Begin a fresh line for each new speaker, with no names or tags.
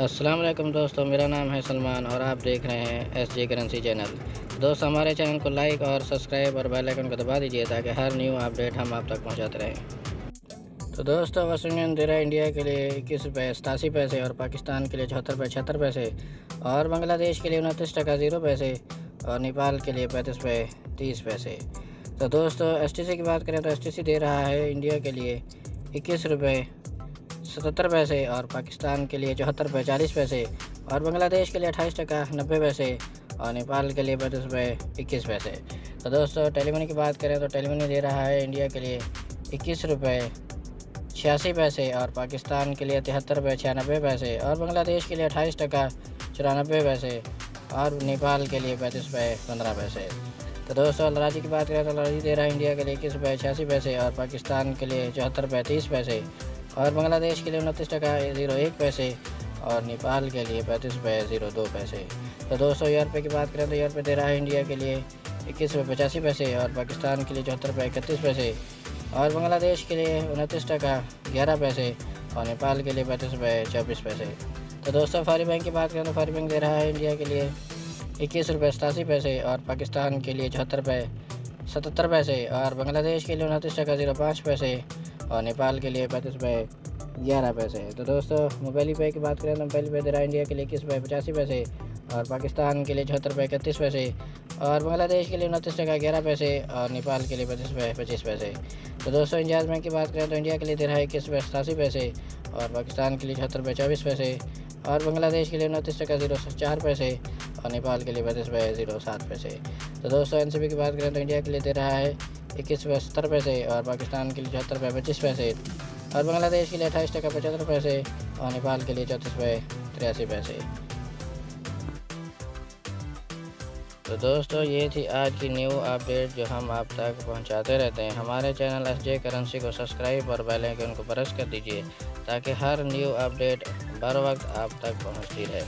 अस्सलाम वालेकुम दोस्तों, मेरा नाम है सलमान और आप देख रहे हैं एसजे करेंसी चैनल। दोस्तों, हमारे चैनल को लाइक और सब्सक्राइब और बेल आइकन को दबा दीजिए ताकि हर न्यू अपडेट हम आप तक पहुंचाते रहें। तो दोस्तों, वेस्टर्न यूनियन दे रहा है इंडिया के लिए 21 रुपये 87 पैसे और पाकिस्तान के लिए 74 रुपये 76 पैसे और बांग्लादेश के लिए 29 टका 0 पैसे और नेपाल के लिए 35 रुपये 30 पैसे। तो दोस्तों, STC की बात करें तो STC दे रहा है इंडिया के लिए 21 रुपये 77 पैसे और पाकिस्तान के लिए 74 रुपये 40 पैसे और बांग्लादेश के लिए 28 टका 90 पैसे और नेपाल के लिए 32 रुपये 21 पैसे। तो दोस्तों, टेलीमनी की बात करें तो टेलीमनी दे रहा है इंडिया के लिए 21 रुपये 86 पैसे और पाकिस्तान के लिए 73 रुपये 96 पैसे और बांग्लादेश के लिए 28 टका 94 पैसे और नेपाल के लिए 35 रुपये 15 पैसे। तो दोस्तों, लराजी की बात करें तो लराजी दे रहा है इंडिया के लिए 21 रुपये 86 पैसे और पाकिस्तान के लिए 74 रुपये 30 पैसे और बांग्लादेश के लिए 29 टका 01 पैसे और नेपाल के लिए 35 रुपये 02 पैसे। तो दोस्तों, ₹1 की बात करें तो ₹1 दे रहा है इंडिया के लिए 21 रुपये 85 पैसे और पाकिस्तान के लिए 74 रुपये 31 पैसे और बांग्लादेश के लिए 29 टका 11 पैसे और नेपाल के लिए 35 रुपये 24 पैसे। तो दोस्तों, फारी बैंक की बात करें तो फारी बैंक दे रहा है इंडिया के लिए 21 रुपये 87 पैसे और पाकिस्तान के लिए 74 रुपये 77 पैसे और बांग्लादेश के लिए 29 टका 05 पैसे और नेपाल के लिए 35 रुपये 11 पैसे। तो दोस्तों, मोबाइल पे की बात करें तो मोबाइल पे दे रहा है इंडिया के लिए 21 रुपये 85 पैसे और पाकिस्तान के लिए 74 रुपये 31 पैसे और बांग्लादेश के लिए 29 टका 11 पैसे और नेपाल के लिए 35 रुपये 25 पैसे। तो दोस्तों, इंजाज बैंक की बात करें तो इंडिया के लिए दे रहा है 21 रुपये 87 पैसे और पाकिस्तान के लिए 76 रुपये 24 पैसे और बांग्लादेश के लिए 29 टका 04 पैसे और नेपाल के लिए 35 रुपये 07 पैसे। तो दोस्तों, NCB की बात करें तो इंडिया के लिए दे रहा है 21 रुपये 70 पैसे और पाकिस्तान के लिए 74 रुपये 25 पैसे और बांग्लादेश के लिए 28 टका 75 पैसे और नेपाल के लिए 34 रुपये 83 पैसे। तो दोस्तों, ये थी आज की न्यू अपडेट जो हम आप तक पहुंचाते रहते हैं। हमारे चैनल SJ करेंसी को सब्सक्राइब और बेल आइकन को प्रेस कर दीजिए ताकि हर न्यू अपडेट बर वक्त आप तक पहुंचती रहे।